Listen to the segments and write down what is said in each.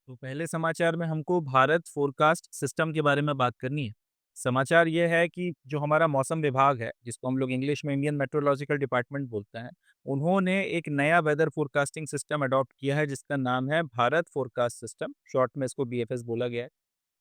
तो पहले समाचार में हमको भारत फोरकास्ट सिस्टम के बारे में बात करनी है। समाचार ये है कि जो हमारा मौसम विभाग है, जिसको हम लोग इंग्लिश में इंडियन मेट्रोलॉजिकल डिपार्टमेंट बोलते हैं, उन्होंने एक नया वेदर फोरकास्टिंग सिस्टम अडॉप्ट किया है जिसका नाम है भारत फोरकास्ट सिस्टम, शॉर्ट में इसको बीएफएस बोला गया है।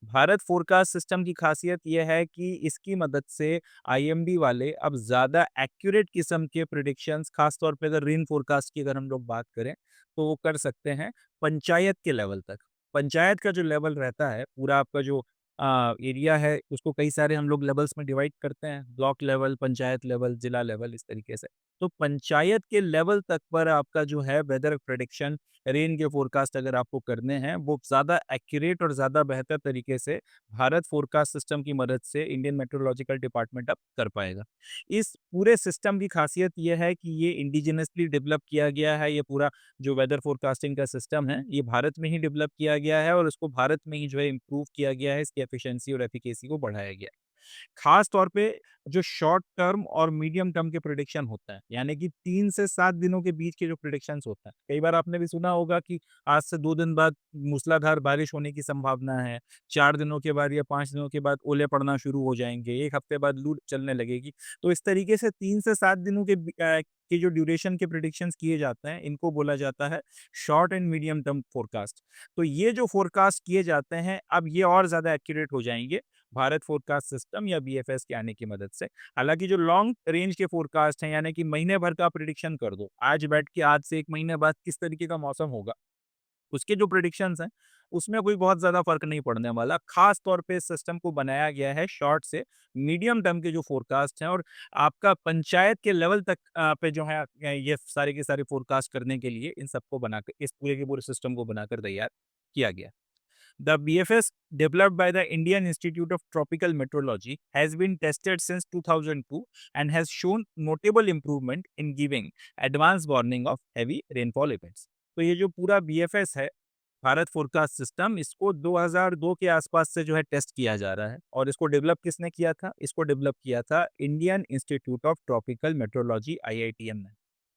भारत फोरकास्ट सिस्टम की खासियत ये है कि इसकी मदद से आईएमडी वाले अब ज़्यादा एक्यूरेट किस्म के प्रिडिक्शंस, खास तौर पे अगर रेन फोरकास्ट की अगर हम लोग बात करें, तो वो कर सकते हैं पंचायत के लेवल तक। पंचायत का जो लेवल रहता है, पूरा आपका जो एरिया है, उसको कई सारे हम लोग लेवल्स में डिवाइड करते हैं, ब्लॉक लेवल, पंचायत लेवल, जिला लेवल, इस तरीके से। तो पंचायत के लेवल तक पर आपका जो है वेदर प्रेडिक्शन, रेन के फोरकास्ट अगर आपको करने हैं, वो ज़्यादा एक्यूरेट और ज़्यादा बेहतर तरीके से भारत फोरकास्ट सिस्टम की मदद से इंडियन मेट्रोलॉजिकल डिपार्टमेंट अब कर पाएगा। इस पूरे सिस्टम की खासियत ये है कि ये इंडिजिनसली डेवलप किया गया है। ये पूरा जो वेदर फोरकास्टिंग का सिस्टम है, ये भारत में ही डेवलप किया गया है और इसको भारत में ही जो है इम्प्रूव किया गया है, इसकी एफिशिएंसी और एफिकेसी को बढ़ाया गया है। खास तौर पे जो शॉर्ट टर्म और मीडियम टर्म के प्रेडिक्शन होता है, यानी कि 3 से 7 दिनों के बीच के जो प्रेडिक्शंस होता है। कई बार आपने भी सुना होगा कि आज से 2 दिन बाद मूसलाधार बारिश होने की संभावना है, 4 दिनों के बाद या 5 दिनों के बाद ओले पड़ना शुरू हो जाएँगे, 1 हफ्ते बाद लू चलने लगेगी। तो इस तरीके से 3 से 7 दिनों के जो ड्यूरेशन के प्रेडिक्शंस किए जाते हैं, इनको बोला जाता है short and medium term forecast. तो ये जो फोरकास्ट किए जाते हैं, अब ये और ज़्यादा एक्यूरेट हो जाएँगे भारत फोरकास्ट सिस्टम या बीएफएस के आने की मदद से। हालाँकि जो लॉन्ग रेंज के फोरकास्ट हैं, यानी कि महीने भर का प्रेडिक्शन कर दो, आज बैठ के आज से 1 महीने बाद किस तरीके का मौसम होगा, उसके जो प्रेडिक्शंस हैं, उसमें कोई बहुत ज़्यादा फ़र्क नहीं पड़ने वाला। ख़ास तौर पे इस सिस्टम को बनाया गया है शॉर्ट से मीडियम टर्म के जो फोरकास्ट हैं, और आपका पंचायत के लेवल तक पे जो है ये सारे के सारे फोरकास्ट करने के लिए इन सबको बनाकर, इस पूरे के पूरे सिस्टम को बनाकर तैयार किया गया। The BFS, developed by the Indian Institute of Tropical Meteorology, has been tested since 2002 and has shown notable improvement in giving advance warning of heavy rainfall events. तो ये जो पूरा BFS है, भारत फोरकास्ट सिस्टम, इसको 2002 के आसपास से जो है टेस्ट किया जा रहा है। और इसको डेवलप किसने किया था? इसको डेवलप किया था Indian institute of tropical metrology, IITM ने।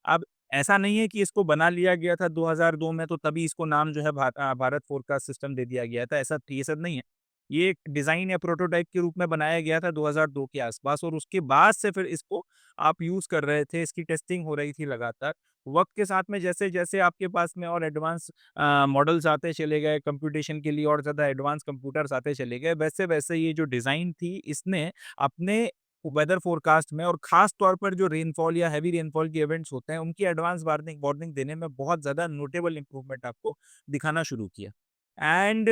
अब ऐसा नहीं है कि इसको बना लिया गया था 2002 में, तो तभी इसको नाम जो है भारत फोरकास्ट सिस्टम दे दिया गया था, ऐसा ये सब नहीं है। ये एक डिज़ाइन या प्रोटोटाइप के रूप में बनाया गया था 2002 के आसपास, और उसके बाद से फिर इसको आप यूज़ कर रहे थे, इसकी टेस्टिंग हो रही थी लगातार। वक़्त के साथ में जैसे-जैसे आपके पास में और एडवांस मॉडल्स आते चले गए, कंप्यूटेशन के लिए और ज़्यादा एडवांस कंप्यूटर्स आते चले गए, वैसे-वैसे ये जो डिज़ाइन थी, इसने अपने वेदर फोरकास्ट में और खास तौर पर जो रेनफॉल या हेवी रेनफॉल के इवेंट्स होते हैं, उनकी एडवांस वार्निंग वार्निंग देने में बहुत ज़्यादा नोटेबल इंप्रूवमेंट आपको दिखाना शुरू किया। एंड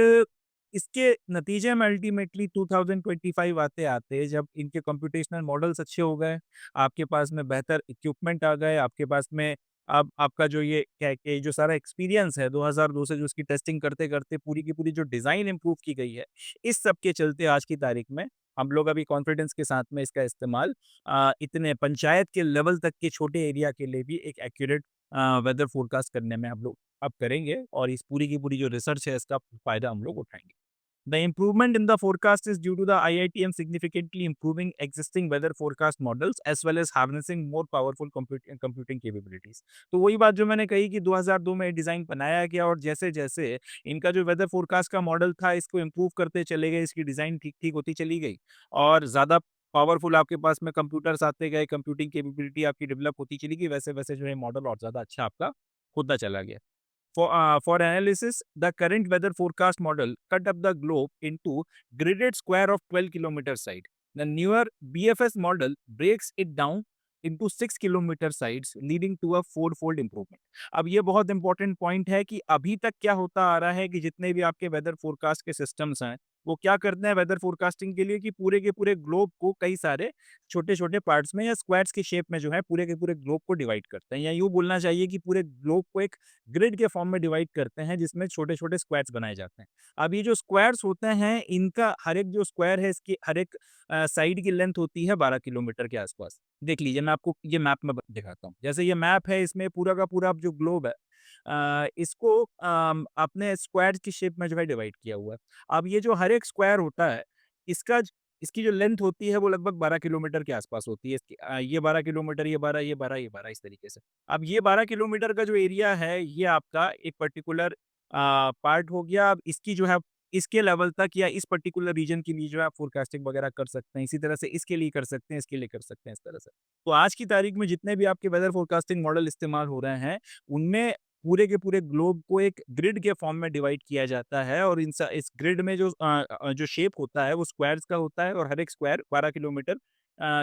इसके नतीजे में अल्टीमेटली 2025 आते-आते जब इनके कंप्यूटेशनल मॉडल्स अच्छे हो गए, आपके पास में बेहतर इक्विपमेंट आ गए, आपके पास में अब आपका जो ये क्या है कि जो सारा एक्सपीरियंस है 2002 से जो इसकी टेस्टिंग करते-करते पूरी की पूरी जो डिज़ाइन इम्प्रूव की गई है, इस सब के चलते आज की तारीख में हम लोग अभी कॉन्फिडेंस के साथ में इसका इस्तेमाल इतने पंचायत के लेवल तक के छोटे एरिया के लिए भी एक एक्यूरेट वेदर फोरकास्ट करने में हम लोग अब करेंगे, और इस पूरी की पूरी जो रिसर्च है, इसका फ़ायदा हम लोग उठाएँगे। The improvement in the forecast is due to the IITM significantly improving existing weather forecast models as well as harnessing more powerful computing capabilities. तो वही बात जो मैंने कही कि 2002 में डिज़ाइन बनाया गया, और जैसे-जैसे इनका जो वेदर फोरकास्ट का मॉडल था, इसको इम्प्रूव करते चले गए, इसकी डिज़ाइन ठीक-ठीक होती चली गई और ज़्यादा पावरफुल आपके पास में कंप्यूटर्स आते गए, कंप्यूटिंग कैपेबिलिटी आपकी डेवलप होती चली गई, वैसे-वैसे जो है मॉडल और ज़्यादा अच्छा आपका होता चला गया। For analysis, the current weather forecast model cut up the globe into gridded square of 12 kilometer side. The newer BFS model breaks it down into 6 kilometre sides, leading to a fourfold improvement. अब ये बहुत important point है कि अभी तक क्या होता आ रहा है कि जितने भी आपके वेदर फोरकास्ट के सिस्टम्स हैं, वो क्या करते हैं वेदर फोरकास्टिंग के लिए कि पूरे के पूरे ग्लोब को कई सारे छोटे-छोटे पार्ट्स में या स्क्वाड्स के शेप में जो है पूरे के पूरे ग्लोब को डिवाइड करते हैं, या यूँ बोलना चाहिए कि पूरे ग्लोब को एक ग्रिड के फॉर्म में डिवाइड करते हैं, जिसमें छोटे-छोटे स्क्वाड्स बनाए जाते हैं। अब ये जो स्क्वाड्स होते हैं, इनका हर एक जो स्क्वायर है, इसकी हर एक साइड की लेंथ होती है 12 किलोमीटर के आसपास। देख लीजिए, मैं आपको ये मैप में ब दिखाता हूँ। जैसे ये मैप है, इसमें पूरा का पूरा जो ग्लोब है, इसको आपने स्क्वायर की शेप में जो है डिवाइड किया हुआ है। अब ये जो हर एक स्क्वायर होता है, इसका ज इसकी जो लेंथ होती है, वो लगभग 12 किलोमीटर के आसपास होती है। इसकी ये 12 किलोमीटर, ये 12, ये 12, ये 12, इस तरीके से। अब ये 12 किलोमीटर का जो एरिया है, ये आपका एक पर्टिकुलर पार्ट हो गया। अब इसकी जो है इसके लेवल तक या इस पर्टिकुलर रीजन के लिए जो है आप फोरकास्टिंग वगैरह कर सकते हैं। इसी तरह से इसके लिए कर सकते हैं, इसके लिए कर सकते हैं, इस तरह से। तो आज की तारीख में जितने भी आपके वेदर फोरकास्टिंग मॉडल इस्तेमाल हो रहे हैं, उनमें पूरे के पूरे ग्लोब को एक ग्रिड के फॉर्म में डिवाइड किया जाता है और इस ग्रिड में जो शेप होता है वो स्क्वायर्स का होता है और हर एक स्क्वायर 12 किलोमीटर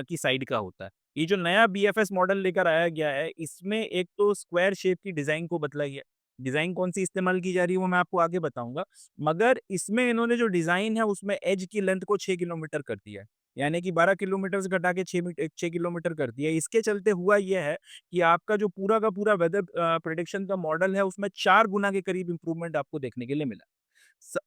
की साइड का होता है। ये जो नया बीएफएस मॉडल लेकर आया गया है, इसमें एक तो स्क्वायर शेप की डिज़ाइन को बदला गया है। डिज़ाइन कौन-सी इस्तेमाल की जा रही है वो मैं आपको आगे बताऊँगा। मगर इसमें इन्होंने जो डिज़ाइन है उसमें एज की लेंथ को 6 किलोमीटर कर दिया है। यानी कि 12 किलोमीटर से घटा के 6 किलोमीटर कर दिया है। इसके चलते हुआ ये है कि आपका जो पूरा का पूरा वेदर प्रेडिक्शन का मॉडल है उसमें 4 गुना के करीब इम्प्रूवमेंट आपको देखने के लिए मिला।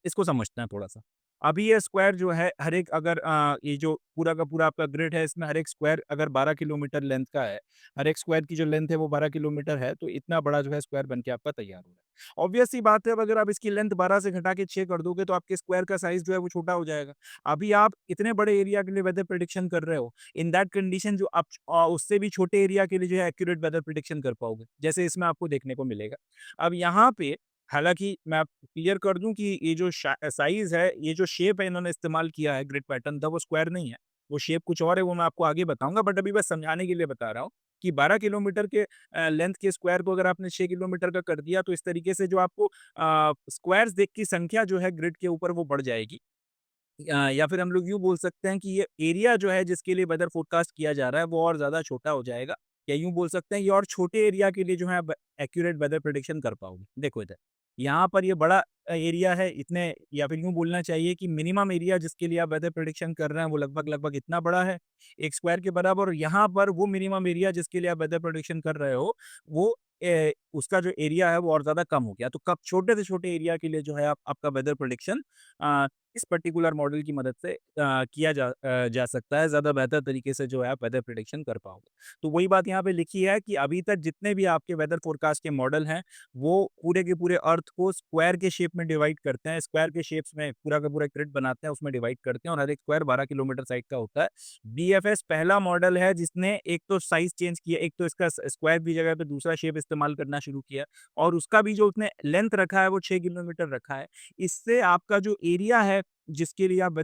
इसको समझते हैं थोड़ा-सा। अभी ये स्क्वायर जो है हर एक अगर ये जो पूरा का पूरा आपका ग्रिड है इसमें हर एक स्क्वायर अगर 12 किलोमीटर लेंथ का है, हर एक स्क्वायर की जो लेंथ है वो 12 किलोमीटर है, तो इतना बड़ा जो है स्क्वायर बन के आपका तैयार हो रहा है। ऑब्वियस सी बात है अब अगर आप इसकी लेंथ 12 से घटा के 6 कर दोगे तो आपके स्क्वायर का साइज़ जो है वो छोटा हो जाएगा। अभी आप इतने बड़े एरिया के लिए वेदर प्रेडिक्शन कर रहे हो, इन दैट कंडीशन जो आप उससे भी छोटे एरिया के लिए जो है एक्यूरेट वेदर प्रेडिक्शन कर पाओगे, जैसे इसमें आपको देखने को मिलेगा। अब यहाँ पे हालाँकि मैं आपको क्लियर कर दूँ कि ये जो साइज़ है, ये जो शेप है इन्होंने इस्तेमाल किया है ग्रिड पैटर्न का वो स्क्वायर नहीं है। वो शेप कुछ और है वो मैं आपको आगे बताऊँगा बट अभी बस समझाने के लिए बता रहा हूँ कि 12 किलोमीटर के लेंथ के स्क्वायर को अगर आपने 6 किलोमीटर का कर दिया तो इस तरीके से जो आपको स्क्वायर्स देख की संख्या जो है ग्रिड के ऊपर वो बढ़ जाएगी। या फिर हम लोग यूँ बोल सकते हैं कि ये एरिया जो है जिसके लिए वेदर फोरकास्ट किया जा रहा है वो और ज़्यादा छोटा हो जाएगा। या यूँ बोल सकते हैं ये और छोटे एरिया के लिए जो है आप एक्यूरेट वेदर प्रेडिक्शन कर पाओगे। देखो इधर, यहाँ पर ये बड़ा एरिया है इतने या फिर यूँ बोलना चाहिए कि मिनिमम एरिया जिसके लिए आप वेदर प्रेडिक्शन कर रहे हैं वो लगभग-लगभग इतना बड़ा है, 1 स्क्वायर के बराबर और यहाँ पर वो मिनिमम एरिया जिसके लिए आप वेदर प्रेडिक्शन कर रहे हो वो उसका जो एरिया है वो और ज़्यादा कम हो गया। तो कब छोटे से छोटे एरिया के लिए जो है आप आपका वेदर प्रेडिक्शन अ, इस पर्टिकुलर मॉडल की मदद से किया जा सकता है, ज़्यादा बेहतर तरीके से जो है आप वेदर प्रेडिक्शन कर पाओगे। तो वही बात यहाँ पे लिखी है कि अभी तक जितने भी आपके वेदर फोरकास्ट के मॉडल हैं, वो पूरे के पूरे अर्थ को स्क्वायर के शेप में डिवाइड करते हैं, स्क्वायर के शेप्स में पूरा का पूरा ग्रिड बनाते हैं, उसमें डिवाइड करते हैं और हर एक स्क्वायर 12 किलोमीटर साइड का होता है। बीएफएस पहला मॉडल है जिसने एक तो साइज़ चेंज किया, एक तो इसका स्क्वायर की जगह पे दूसरा शेप इस्तेमाल करना शुरू किया और उसका भी जो उसने लेंथ रखा है वो 6 किलोमीटर रखा है। इससे आपका जो एरिया है जिसके लिए आप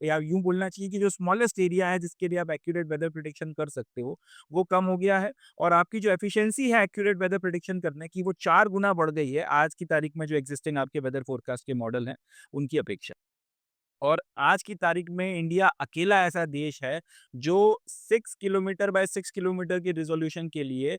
या यूँ बोलना चाहिए कि जो स्मॉलेस्ट एरिया है जिसके लिए आप एक्यूरेट वेदर प्रेडिक्शन कर सकते हो, वो कम हो गया है और आपकी जो एफिशिएंसी है एक्यूरेट वेदर प्रेडिक्शन करने की वो 4 गुना बढ़ गई है आज की तारीख में जो एक्जिस्टिंग आपके वेदर फोरकास्ट के मॉडल हैं, उनकी अपेक्षा। और आज की तारीख में इंडिया अकेला ऐसा देश है जो 6 किलोमीटर बाय 6 किलोमीटर की रिज़ॉल्यूशन के लिए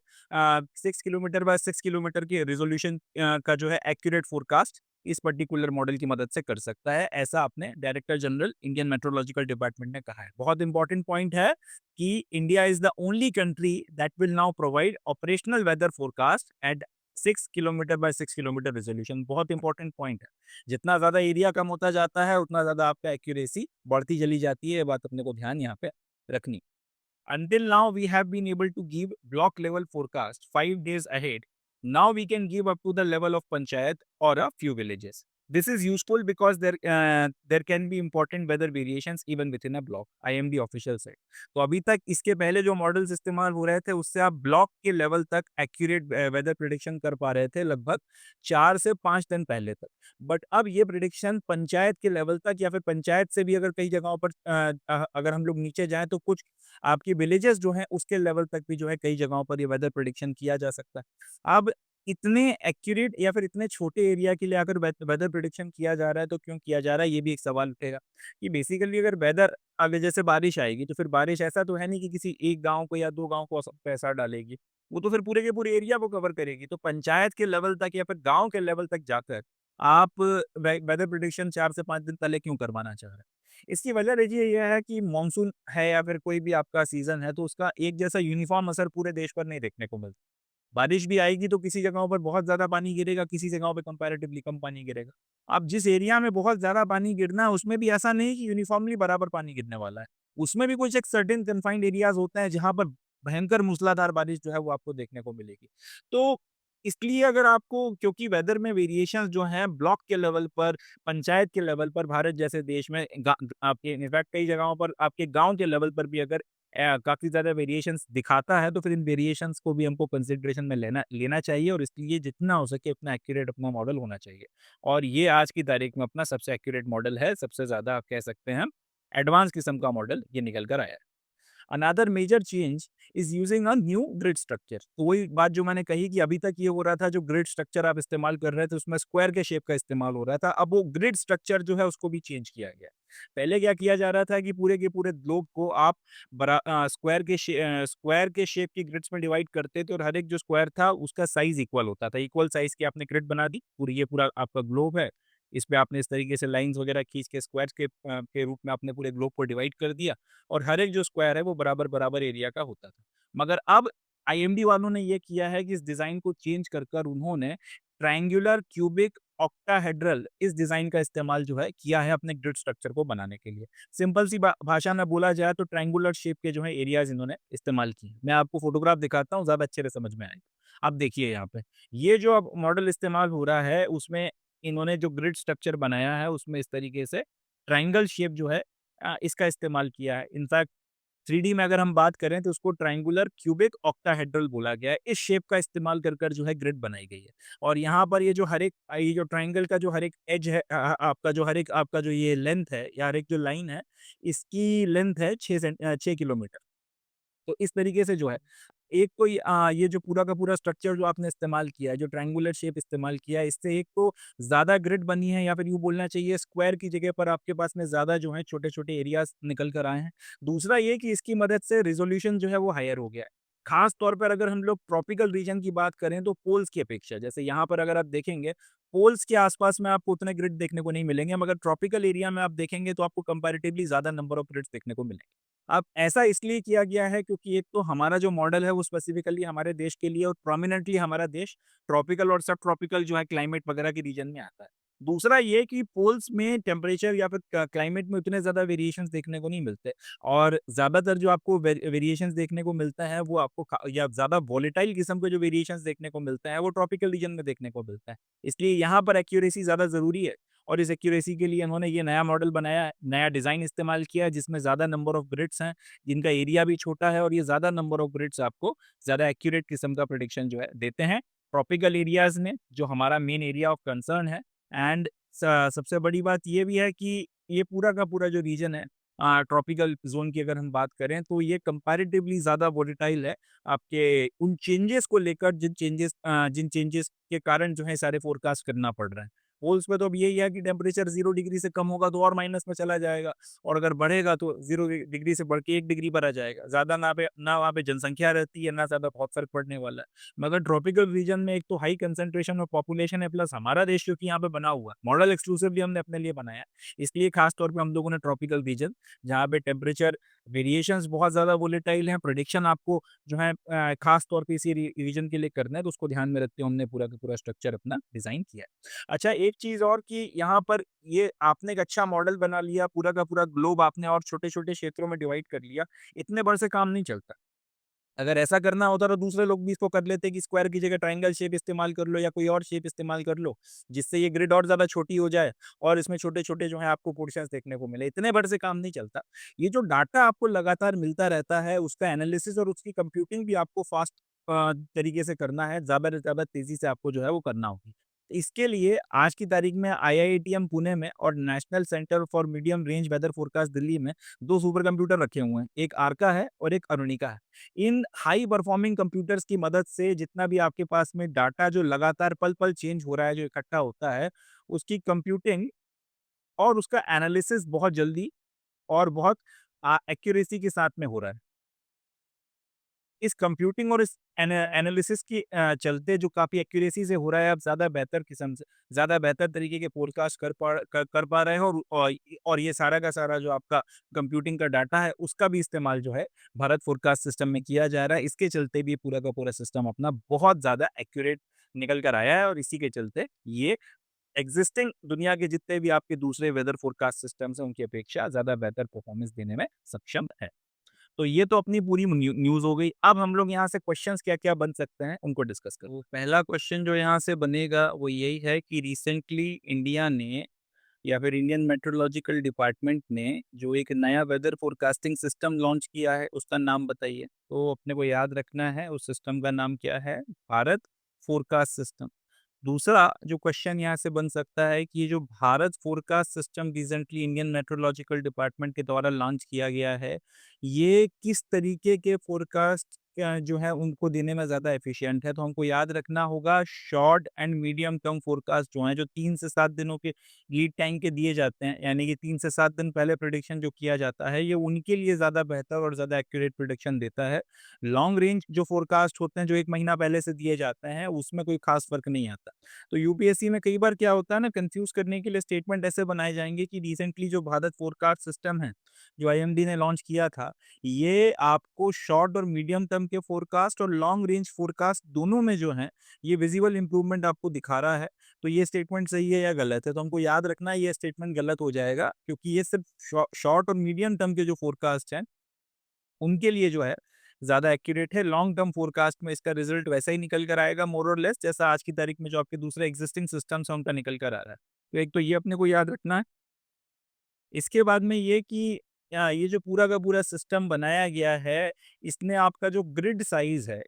6 किलोमीटर बाय 6 किलोमीटर की रिज़ॉल्यूशन का जो है एक्यूरेट फोरकास्ट इस पर्टिकुलर मॉडल की मदद से कर सकता है। ऐसा अपने director general Indian meteorological department ने कहा है। बहुत इंपॉर्टेंट पॉइंट है कि India is the only country that will now provide operational weather forecast at 6 kilometre by 6 kilometre resolution बहुत इंपॉर्टेंट पॉइंट है। जितना ज़्यादा एरिया कम होता जाता है, उतना ज़्यादा आपका एक्यूरेसी बढ़ती चली जाती है, ये बात अपने को ध्यान यहाँ पे रखनी। Until now, we have been able to give block level forecast 5 days ahead. Now we can give up to the level of panchayat or a few villages. This is useful because there can be important weather variations even within a block. IMD official said. तो अभी तक इसके पहले जो models इस्तेमाल हो रहे थे उससे आप ब्लॉक के लेवल तक एक्यूरेट वेदर प्रिडिक्शन कर पा रहे थे लगभग 4 से 5 दिन पहले तक। बट अब ये प्रिडिक्शन पंचायत के लेवल तक या फिर पंचायत से भी अगर कई जगहों पर अगर हम लोग नीचे जाएँ तो कुछ आपकी विलेजेस जो हैं उसके लेवल तक भी जो है कई जगहों पर ये वेदर प्रेडिक्शन किया जा सकता है। अब इतने एक्यूरेट या फिर इतने छोटे एरिया के लिए अगर वेदर प्रेडिक्शन किया जा रहा है तो क्यों किया जा रहा है ये भी एक सवाल उठेगा कि बेसिकली अगर वेदर आगे जैसे बारिश आएगी तो फिर बारिश ऐसा तो है नहीं कि किसी एक गांव को या दो गांव को सब पे असर डालेगी। वो तो फिर पूरे के पूरे एरिया को कवर करेगी। तो पंचायत के लेवल तक या फिर गांव के लेवल तक जाकर आप वेदर प्रेडिक्शन 4 से 5 दिन पहले क्यों करवाना चाह रहे हैं? इसकी वजह देखिए ये है कि मानसून है या फिर कोई भी आपका सीज़न है तो उसका एक जैसा यूनिफ़ॉर्म असर पूरे देश पर नहीं देखने को मिलता। बारिश भी आएगी तो किसी जगहों पर बहुत ज़्यादा पानी गिरेगा, किसी जगहों पे कंपैरेटिवली कम पानी गिरेगा। अब जिस एरिया में बहुत ज़्यादा पानी गिरना है उसमें भी ऐसा नहीं कि यूनिफ़ॉर्मली बराबर पानी गिरने वाला है। उसमें भी कुछ एक सर्टेन कन्फाइंड एरियाज़ होते हैं जहाँ पर भयंकर मूसलाधार बारिश जो है वो आपको देखने को मिलेगी। तो इसलिए अगर आपको क्योंकि वेदर में वेरिएशंस जो हैं ब्लॉक के लेवल पर, पंचायत के लेवल पर भारत जैसे देश में आपके इनफैक्ट कई जगहों पर आपके गाँव के लेवल पर भी अगर काफ़ी ज़्यादा वेरिएशंस दिखाता है, तो फिर इन वेरिएशंस को भी हमको कंसिडरेशन में लेना लेना चाहिए और इसलिए जितना हो सके उतना एक्यूरेट अपना मॉडल होना चाहिए। और ये आज की तारीख में अपना सबसे एक्यूरेट मॉडल है, सबसे ज़्यादा आप कह सकते हैं एडवांस किस्म का मॉडल ये निकल कर आया है। Another major change is using a new grid structure. तो वही बात जो मैंने कही कि अभी तक ये हो रहा था, जो ग्रिड स्ट्रक्चर आप इस्तेमाल कर रहे थे उसमें स्क्वायर के शेप का इस्तेमाल हो रहा था, अब वो ग्रिड स्ट्रक्चर जो है उसको भी चेंज किया गया। पहले क्या किया जा रहा था कि पूरे के पूरे ग्लोब को आप स्क्वायर के शेप की ग्रिड्स में डिवाइड करते थे और हर एक जो स्क्वायर था उसका साइज इक्वल होता था। इक्वल साइज की आपने ग्रिड बना दी, पूरी ये पूरा आपका ग्लोब है, इस पे आपने इस तरीके से लाइंस वगैरह खींच के स्क्वायर्स के रूप में आपने पूरे ग्लोब को डिवाइड कर दिया और हर एक जो स्क्वायर है वो बराबर-बराबर एरिया का होता था। मगर अब आईएमडी वालों ने ये किया है कि इस डिज़ाइन को चेंज कर उन्होंने ट्रायंगुलर, क्यूबिक, ऑक्टाहेड्रल इस डिज़ाइन का इस्तेमाल जो है किया है अपने ग्रिड स्ट्रक्चर को बनाने के लिए। सिंपल सी भाषा में बोला जाए तो ट्रायंगुलर शेप के जो है एरियाज़ इन्होंने इस्तेमाल किए हैं। मैं आपको फ़ोटोग्राफ दिखाता हूँ, ज़्यादा अच्छे से समझ में आएगा। आप देखिए यहाँ पे, ये जो अब मॉडल इस्तेमाल हो रहा है उसमें इन्होंने जो ग्रिड स्ट्रक्चर बनाया है उसमें इस तरीके से ट्रायंगल शेप जो है इसका इस्तेमाल किया है। इनफैक्ट 3D में अगर हम बात करें तो उसको ट्रायंगुलर क्यूबिक ऑक्टाहेड्रल बोला गया है। इस शेप का इस्तेमाल कर जो है ग्रिड बनाई गई है। और यहाँ पर ये जो हर एक ये जो ट्रायंगल का जो हर एक एज है आपका जो हर एक आपका जो ये लेंथ है या हर एक जो लाइन है, इसकी लेंथ है 6 किलोमीटर। तो इस तरीके से जो है एक तो ये जो पूरा का पूरा स्ट्रक्चर जो आपने इस्तेमाल किया है, जो ट्रायंगुलर शेप इस्तेमाल किया है, इससे एक तो ज़्यादा ग्रिड बनी है या फिर यूँ बोलना चाहिए स्क्वायर की जगह पर आपके पास में ज़्यादा जो है छोटे-छोटे एरियाज़ निकल कर आए हैं। दूसरा ये कि इसकी मदद से रिज़ॉल्यूशन जो है वो हायर हो गया है। ख़ास तौर पर अगर हम लोग ट्रॉपिकल रीजन की बात करें तो पोल्स की अपेक्षा, जैसे यहाँ पर अगर आप देखेंगे, पोल्स के आस-पास में आपको उतने ग्रिड देखने को नहीं मिलेंगे, मगर ट्रॉपिकल एरिया में आप देखेंगे तो आपको कंपैरेटिवली ज़्यादा नंबर ऑफ ग्रिड्स देखने को मिलेंगे। अब ऐसा इसलिए किया गया है क्योंकि एक तो हमारा जो मॉडल है वो स्पेसिफिकली हमारे देश के लिए और प्रोमिनेंटली हमारा देश ट्रॉपिकल और सब ट्रॉपिकल जो है क्लाइमेट वगैरह के रीजन में आता है। दूसरा ये कि पोल्स में टेम्परेचर या फिर क्लाइमेट में उतने ज़्यादा वेरिएशंस देखने को नहीं मिलते और ज़्यादातर जो आपको वेरिएशंस देखने को मिलता है वो आपको या ज़्यादा वॉलेटाइल किस्म के जो वेरिएशंस देखने को मिलता है वो ट्रॉपिकल रीजन में देखने को मिलता है। इसलिए यहाँ पर एक्यूरेसी ज़्यादा ज़रूरी है और इस एक्यूरेसी के लिए उन्होंने ये नया मॉडल बनाया है, नया डिज़ाइन इस्तेमाल किया है जिसमें ज़्यादा नंबर ऑफ ग्रिड्स हैं, जिनका एरिया भी छोटा है और ये ज़्यादा नंबर ऑफ ग्रिड्स आपको ज़्यादा एक्यूरेट किस्म का प्रेडिक्शन जो है देते हैं। ट्रॉपिकल एरियाज़ में जो हमारा मेन एरिया ऑफ कंसर्न है एंड सबसे बड़ी बात ये भी है कि ये पूरा का पूरा जो रीजन है ट्रॉपिकल ज़ोन की अगर हम बात करें तो ये कंपैरेटिवली ज़्यादा वोलेटाइल है। आपके उन चेंजेस को लेकर जिन चेंजेस के कारण जो है सारे फोरकास्ट करना पड़ रहा है। पोल्स पे तो अब यही है कि टेम्परेचर 0 डिग्री से कम होगा तो और माइनस में चला जाएगा और अगर बढ़ेगा तो 0 डिग्री से बढ़ के 1 डिग्री पर आ जाएगा। ज़्यादा ना वहाँ पे जनसंख्या रहती है, ना ज़्यादा बहुत फ़र्क पड़ने वाला है। मगर ट्रॉपिकल रीजन में एक तो हाई कंसंट्रेशन ऑफ पॉपुलेशन है प्लस हमारा देश क्योंकि यहाँ पे बना हुआ है। मॉडल एक्सक्लूसिवली हमने अपने लिए बनाया है। इसलिए खास तौर पे हम लोगों ने ट्रॉपिकल रीजन जहाँ पे टेम्परेचर वेरिएशंस बहुत ज़्यादा वोलेटाइल हैं, प्रेडिक्शन आपको जो है खास तौर पे इसी रीजन के लिए करना है तो उसको ध्यान में रखते हुए हमने पूरा का पूरा स्ट्रक्चर अपना डिज़ाइन किया है। अच्छा, एक चीज़ और कि यहाँ पर ये आपने एक अच्छा मॉडल बना लिया, पूरा का पूरा ग्लोब आपने और छोटे-छोटे क्षेत्रों में डिवाइड कर लिया, इतने भर से काम नहीं चलता। अगर ऐसा करना होता तो दूसरे लोग भी इसको कर लेते कि स्क्वायर की जगह ट्रायंगल शेप इस्तेमाल कर लो या कोई और शेप इस्तेमाल कर लो, जिससे ये ग्रिड और ज़्यादा छोटी हो जाए और इसमें छोटे-छोटे जो हैं आपको पोर्शंस देखने को मिले। इतने भर से काम नहीं चलता। ये जो डाटा आपको लगातार मिलता रहता है, उसका एनालिसिस और उसकी कंप्यूटिंग भी आपको फ़ास्ट तरीके से करना है, ज़्यादा से ज़्यादा तेज़ी से आपको जो है वो करना होगी। इसके लिए आज की तारीख में आईआईटीएम पुणे में और national centre for medium range weather forecast Delhi में 2 सुपर कंप्यूटर रखे हुए हैं। एक आर्का है और एक अरुणिका है। इन हाई परफॉर्मिंग कंप्यूटर्स की मदद से जितना भी आपके पास में डाटा जो लगातार पल-पल चेंज हो रहा है, जो इकट्ठा होता है, उसकी कंप्यूटिंग और उसका एनालिसिस बहुत जल्दी और बहुत एक्यूरेसी के साथ में हो रहा है। इस कंप्यूटिंग और इस एनालिसिस की चलते जो काफ़ी एक्यूरेसी से हो रहा है, आप ज़्यादा बेहतर किस्म से ज़्यादा बेहतर तरीके के फोरकास्ट कर पा रहे हैं और ये सारा का सारा जो आपका कंप्यूटिंग का डाटा है, उसका भी इस्तेमाल जो है भारत फोरकास्ट सिस्टम में किया जा रहा है। इसके चलते भी पूरा का पूरा सिस्टम अपना बहुत ज़्यादा एक्यूरेट निकल कर आया है और इसी के चलते ये एक्जिस्टिंग दुनिया के जितने भी आपके दूसरे वेदर फोरकास्ट सिस्टम्स हैं, उनकी अपेक्षा ज़्यादा बेहतर परफॉर्मेंस देने में सक्षम है। तो ये तो अपनी पूरी न्यूज़ हो गई। अब हम लोग यहाँ से क्वेश्चंस क्या-क्या बन सकते हैं, उनको डिस्कस करते हैं। तो पहला क्वेश्चन जो यहाँ से बनेगा वो यही है कि रिसेंटली इंडिया ने या फिर इंडियन मेट्रोलॉजिकल डिपार्टमेंट ने जो एक नया वेदर फोरकास्टिंग सिस्टम लॉन्च किया है, उसका नाम बताइए। तो अपने को याद रखना है उस सिस्टम का नाम क्या है, भारत फोरकास्ट सिस्टम। दूसरा जो क्वेश्चन यहाँ से बन सकता है कि ये जो Bharat forecast system recently Indian meteorological department के द्वारा लॉन्च किया गया है, ये किस तरीके के फोरकास्ट जो है उनको देने में ज़्यादा एफिशिएंट है। तो हमको याद रखना होगा short and medium term forecast जो हैं, जो 3 से 7 दिनों के लीड टाइम के दिए जाते हैं, यानी कि 3 से 7 दिन पहले प्रेडिक्शन जो किया जाता है, ये उनके लिए ज़्यादा बेहतर और ज़्यादा एक्यूरेट प्रेडिक्शन देता है। लॉन्ग रेंज जो फोरकास्ट होते हैं, जो 1 महीना पहले से दिए जाते हैं, उसमें कोई खास फ़र्क नहीं आता। तो यूपीएससी में कई बार क्या होता है ना, कंफ्यूज करने के लिए स्टेटमेंट ऐसे बनाए जाएंगे कि रिसेंटली जो भारत फोरकास्ट सिस्टम है, जो आईएमडी ने लॉन्च किया था, ये आपको शॉर्ट और मीडियम टर्म के फोरकास्ट और लॉन्ग रेंज फोरकास्ट दोनों में जो है ये विजिबल इंप्रूवमेंट आपको दिखा रहा है। तो ये स्टेटमेंट सही है या गलत है? तो हमको याद रखना है ये स्टेटमेंट गलत हो जाएगा, क्योंकि ये सिर्फ शॉर्ट और मीडियम टर्म के जो फोरकास्ट हैं उनके लिए जो है ज़्यादा एक्यूरेट है। लॉन्ग टर्म फोरकास्ट में इसका रिजल्ट वैसा ही निकल कर आएगा मोर और लेस, जैसा आज की तारीख में जो आपके दूसरे एग्जिस्टिंग सिस्टम्स हैं उनका निकल कर आ रहा है। तो एक तो ये अपने को याद रखना है। इसके बाद में ये कि ये जो पूरा का पूरा सिस्टम बनाया गया है, इसने आपका जो ग्रिड साइज़ है,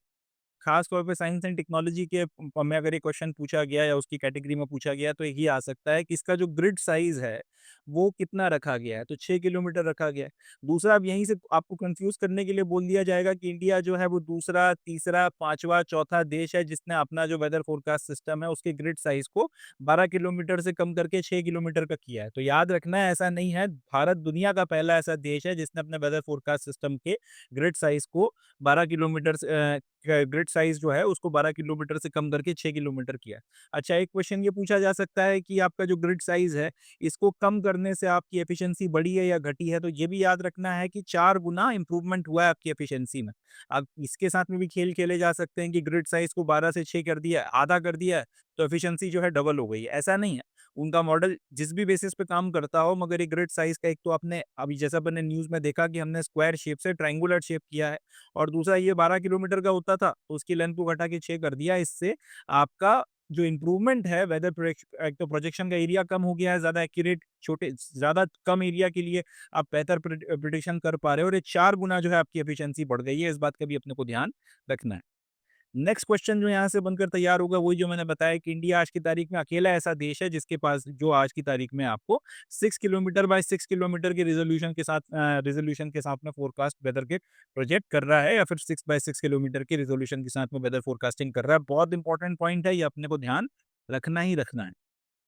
खास तौर पे साइंस एंड टेक्नोलॉजी के में अगर ये क्वेश्चन पूछा गया या उसकी कैटेगरी में पूछा गया, तो यही आ सकता है कि इसका जो ग्रिड साइज है वो कितना रखा गया है। तो 6 किलोमीटर रखा गया है। दूसरा, अब यहीं से आपको कंफ्यूज करने के लिए बोल दिया जाएगा कि इंडिया जो है वो दूसरा, तीसरा, पांचवा, चौथा देश है जिसने अपना जो वेदर फोरकास्ट सिस्टम है उसके ग्रिड साइज को 12 किलोमीटर से कम करके 6 किलोमीटर का किया है। तो याद रखना है, ऐसा नहीं है। भारत दुनिया का पहला ऐसा देश है जिसने अपने वेदर फोरकास्ट सिस्टम के ग्रिड साइज को 12 किलोमीटर ग्रिड साइज़ जो है उसको 12 किलोमीटर से कम करके 6 किलोमीटर किया है। अच्छा, एक क्वेश्चन ये पूछा जा सकता है कि आपका जो ग्रिड साइज़ है, इसको कम करने से आपकी एफिशिएंसी बढ़ी है या घटी है? तो ये भी याद रखना है कि 4 गुना इम्प्रूवमेंट हुआ है आपकी एफिशिएंसी में। अब इसके साथ में भी खेल खेले जा सकते हैं कि ग्रिड साइज़ को 12 से 6 कर दिया, आधा कर दिया है, तो एफिशिएंसी जो है डबल हो गई है। ऐसा नहीं है। उनका मॉडल जिस भी बेसिस पे काम करता हो, मगर ये ग्रिड साइज़ का एक तो आपने अभी जैसा मैंने न्यूज़ में देखा कि हमने स्क्वायर शेप से ट्रायंगुलर शेप किया है। और दूसरा, ये 12 किलोमीटर का होता था, तो उसकी लेंथ को घटा के 6 कर दिया। इससे आपका जो इम्प्रूवमेंट है वेदर एक तो प्रोजेक्शन का एरिया कम हो गया है, ज़्यादा एक्यूरेट, छोटे ज़्यादा कम एरिया के लिए आप बेहतर प्रिडिक्शन कर पा रहे हो, और ये 4 गुना जो है आपकी एफिशिएंसी बढ़ गई है। इस बात का भी अपने को ध्यान रखना है। नेक्स्ट क्वेश्चन जो यहाँ से बनकर तैयार होगा, वही जो मैंने बताया कि इंडिया आज की तारीख में अकेला ऐसा देश है जिसके पास, जो आज की तारीख में आपको 6 किलोमीटर बाय 6 किलोमीटर के रिजोल्यूशन के साथ में फोरकास्ट वेदर के प्रोजेक्ट कर रहा है, या फिर 6 बाय 6 किलोमीटर के रिजोल्यूशन के साथ में वेदर फोरकास्टिंग कर रहा है। बहुत इंपॉर्टेंट पॉइंट है, ये अपने को ध्यान रखना ही रखना है।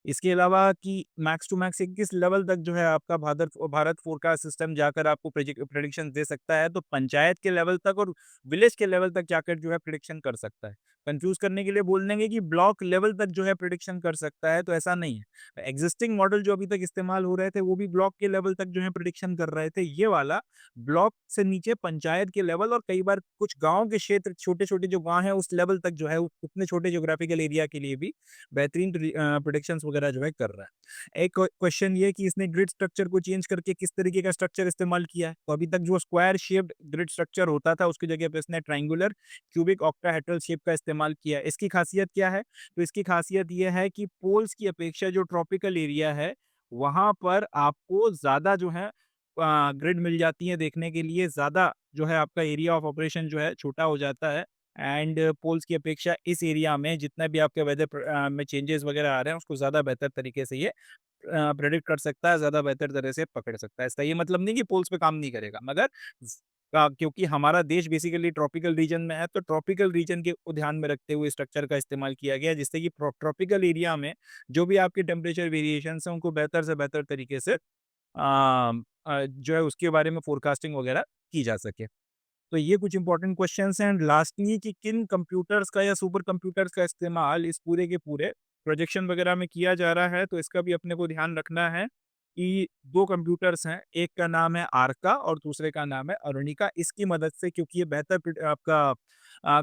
इसके अलावा कि मैक्स टू मैक्स किस लेवल तक जो है आपका भारत भारत फोरकास्ट सिस्टम जाकर आपको प्रेडिक्शन दे सकता है, तो पंचायत के लेवल तक और विलेज के लेवल तक जाकर जो है प्रिडिक्शन कर सकता है। कंफ्यूज करने के लिए बोल देंगे कि ब्लॉक लेवल तक जो है प्रिडिक्शन कर सकता है, तो ऐसा नहीं है। एग्जिस्टिंग मॉडल जो अभी तक इस्तेमाल हो रहे थे वो भी ब्लॉक के लेवल तक जो है प्रिडिक्शन कर रहे थे। ये वाला ब्लॉक से नीचे पंचायत के लेवल, और कई बार कुछ गांव के क्षेत्र, छोटे छोटे जो गांव है उस लेवल तक जो है, उतने छोटे ज्योग्राफिकल एरिया के लिए भी बेहतरीन प्रेडिक्शंस वगैरह जो है कर रहा है। एक क्वेश्चन ये कि इसने ग्रिड स्ट्रक्चर को चेंज करके किस तरीके का स्ट्रक्चर इस्तेमाल किया है। तो अभी तक जो स्क्वायर शेप्ड ग्रिड स्ट्रक्चर होता था उसकी जगह पे इसने ट्रायंगुलर क्यूबिक ऑक्टाहेड्रल शेप का इस्तेमाल किया है। इसकी खासियत क्या है? तो इसकी खासियत ये है कि पोल्स की अपेक्षा जो ट्रॉपिकल एरिया है, वहां पर आपको ज्यादा जो है ग्रिड मिल जाती है देखने के लिए। ज्यादा जो है आपका एरिया ऑफ ऑपरेशन जो है छोटा हो जाता है, एंड पोल्स की अपेक्षा इस एरिया में जितना भी आपके वेदर में चेंजेस वगैरह आ रहे हैं उसको ज़्यादा बेहतर तरीके से ये प्रेडिक्ट कर सकता है, ज़्यादा बेहतर तरह से पकड़ सकता है। इसका ये मतलब नहीं कि पोल्स पे काम नहीं करेगा, मगर क्योंकि हमारा देश बेसिकली ट्रॉपिकल रीजन में है, तो ट्रॉपिकल रीजन के को ध्यान में रखते हुए स्ट्रक्चर का इस्तेमाल किया गया है, जिससे कि ट्रॉपिकल एरिया में जो भी आपके टेम्परेचर वेरिएशंस हैं उनको बेहतर से बेहतर तरीके से जो है उसके बारे में फोरकास्टिंग वगैरह की जा सके। तो ये कुछ इंपॉर्टेंट क्वेश्चंस हैं। एंड लास्टली कि किन कंप्यूटर्स का या सुपर कंप्यूटर्स का इस्तेमाल इस पूरे के पूरे प्रोजेक्शन वगैरह में किया जा रहा है, तो इसका भी अपने को ध्यान रखना है कि 2 कंप्यूटर्स हैं, एक का नाम है आर्का और दूसरे का नाम है अरुणिका। इसकी मदद से, क्योंकि ये बेहतर आपका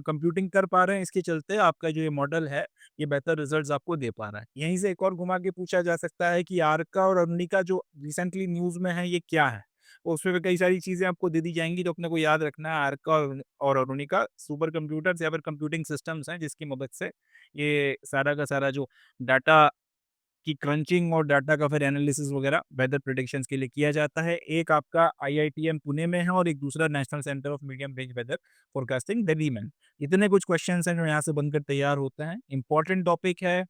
कंप्यूटिंग कर पा रहे हैं, इसके चलते आपका जो ये मॉडल है ये बेहतर रिजल्ट्स आपको दे पा रहा है। यहीं से एक और घुमा के पूछा जा सकता है कि आर्का और अरुणिका जो रिसेंटली न्यूज़ में है ये क्या है? उसमें भी कई सारी चीज़ें आपको दे दी जाएँगी, तो अपने को याद रखना है आर्का और अरुणिका सुपर कंप्यूटर्स या फिर कंप्यूटिंग सिस्टम्स हैं जिसकी मदद से ये सारा का सारा जो डाटा की क्रंचिंग और डाटा का फिर एनालिसिस वगैरह वेदर प्रेडिक्शंस के लिए किया जाता है। एक आपका आईआईटीएम पुणे में है और एक दूसरा national centre of medium range weather forecasting Delhi में। इतने कुछ क्वेश्चंस हैं जो यहाँ से बनकर तैयार होते हैं। इंपॉर्टेंट टॉपिक है,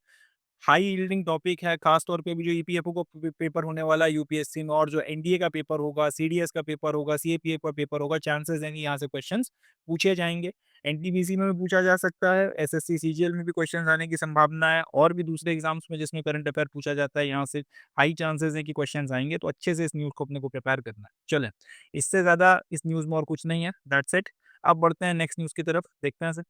हाई यील्डिंग टॉपिक है, खास तौर पे भी जो ईपीएफओ को पेपर होने वाला है यूपीएससी में, और जो एनडीए का पेपर होगा, सीडीएस का पेपर होगा, सीएपीएफ का पेपर होगा, चांसेस हैं कि यहाँ से क्वेश्चंस पूछे जाएंगे। एनटीपीसी में भी पूछा जा सकता है, एसएससी सीजीएल में भी क्वेश्चंस आने की संभावना है, और भी दूसरे एग्जाम्स में जिसमें करंट अफेयर पूछा जाता है यहाँ से हाई चांसेस है कि क्वेश्चंस आएंगे। तो अच्छे से इस न्यूज को अपने को प्रिपेयर करना है। चले, इससे ज्यादा इस न्यूज में और कुछ नहीं है। That's it. अब बढ़ते हैं नेक्स्ट न्यूज की तरफ, देखते हैं सर।